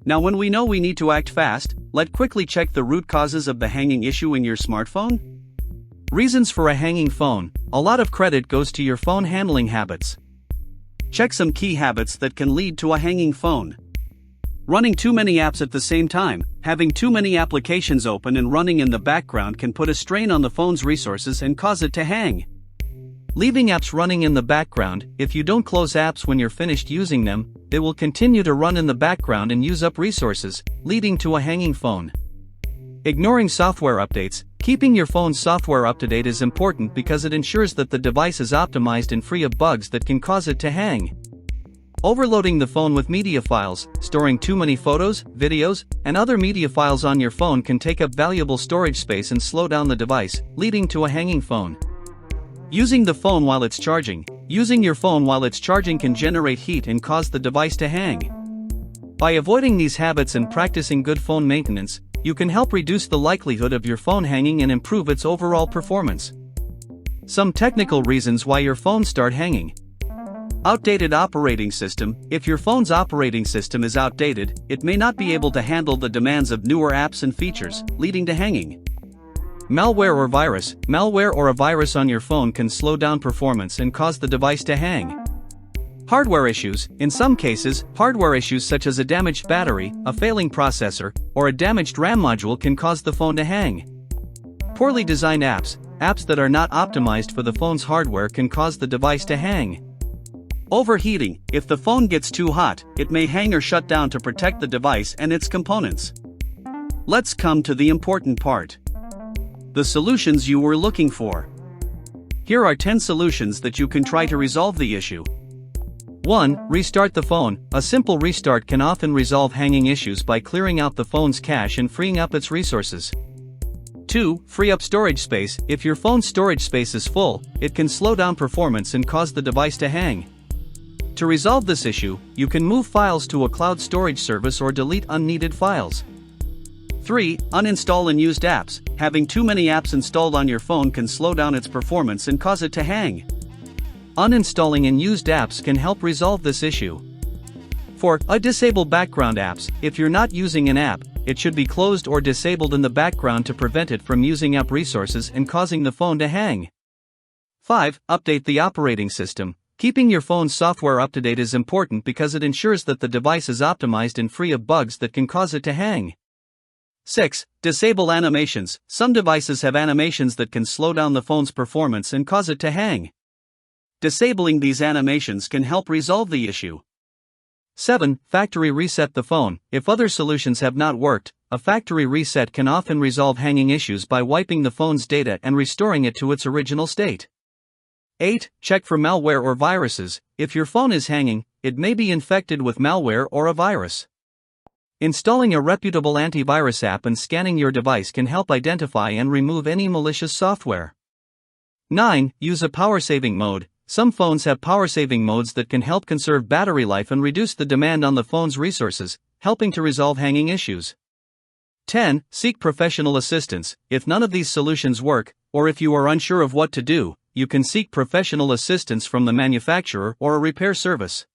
Now when we know we need to act fast, let's quickly check the root causes of the hanging issue in your smartphone. Reasons for a hanging phone. A lot of credit goes to your phone handling habits. Check some key habits that can lead to a hanging phone. Running too many apps at the same time. Having too many applications open and running in the background can put a strain on the phone's resources and cause it to hang. Leaving apps running in the background. If you don't close apps when you're finished using them, they will continue to run in the background and use up resources, leading to a hanging phone. Ignoring software updates. Keeping your phone's software up to date is important because it ensures that the device is optimized and free of bugs that can cause it to hang. Overloading the phone with media files. Storing too many photos, videos, and other media files on your phone can take up valuable storage space and slow down the device, leading to a hanging phone. Using the phone while it's charging. Using your phone while it's charging can generate heat and cause the device to hang. By avoiding these habits and practicing good phone maintenance, you can help reduce the likelihood of your phone hanging and improve its overall performance. Some technical reasons why your phone start hanging. Outdated operating system. If your phone's operating system is outdated, it may not be able to handle the demands of newer apps and features, leading to hanging. Malware or virus. Malware or a virus on your phone can slow down performance and cause the device to hang. Hardware issues. In some cases, hardware issues such as a damaged battery, a failing processor, or a damaged RAM module can cause the phone to hang. Poorly designed apps. Apps that are not optimized for the phone's hardware can cause the device to hang. Overheating. If the phone gets too hot, it may hang or shut down to protect the device and its components. Let's come to the important part. The solutions you were looking for. Here are 10 solutions that you can try to resolve the issue. 1. Restart the phone. A simple restart can often resolve hanging issues by clearing out the phone's cache and freeing up its resources. 2. Free up storage space. If your phone's storage space is full, it can slow down performance and cause the device to hang. To resolve this issue, you can move files to a cloud storage service or delete unneeded files. 3. Uninstall unused apps. Having too many apps installed on your phone can slow down its performance and cause it to hang. Uninstalling unused apps can help resolve this issue. 4. Disable background apps. If you're not using an app, it should be closed or disabled in the background to prevent it from using app resources and causing the phone to hang. 5. Update the operating system. Keeping your phone's software up to date is important because it ensures that the device is optimized and free of bugs that can cause it to hang. 6. Disable animations. Some devices have animations that can slow down the phone's performance and cause it to hang. Disabling these animations can help resolve the issue. 7. Factory reset the phone. If other solutions have not worked, a factory reset can often resolve hanging issues by wiping the phone's data and restoring it to its original state. 8. Check for malware or viruses. If your phone is hanging, it may be infected with malware or a virus. Installing a reputable antivirus app and scanning your device can help identify and remove any malicious software. 9. Use a power-saving mode. Some phones have power-saving modes that can help conserve battery life and reduce the demand on the phone's resources, helping to resolve hanging issues. 10. Seek professional assistance. If none of these solutions work, or if you are unsure of what to do, you can seek professional assistance from the manufacturer or a repair service.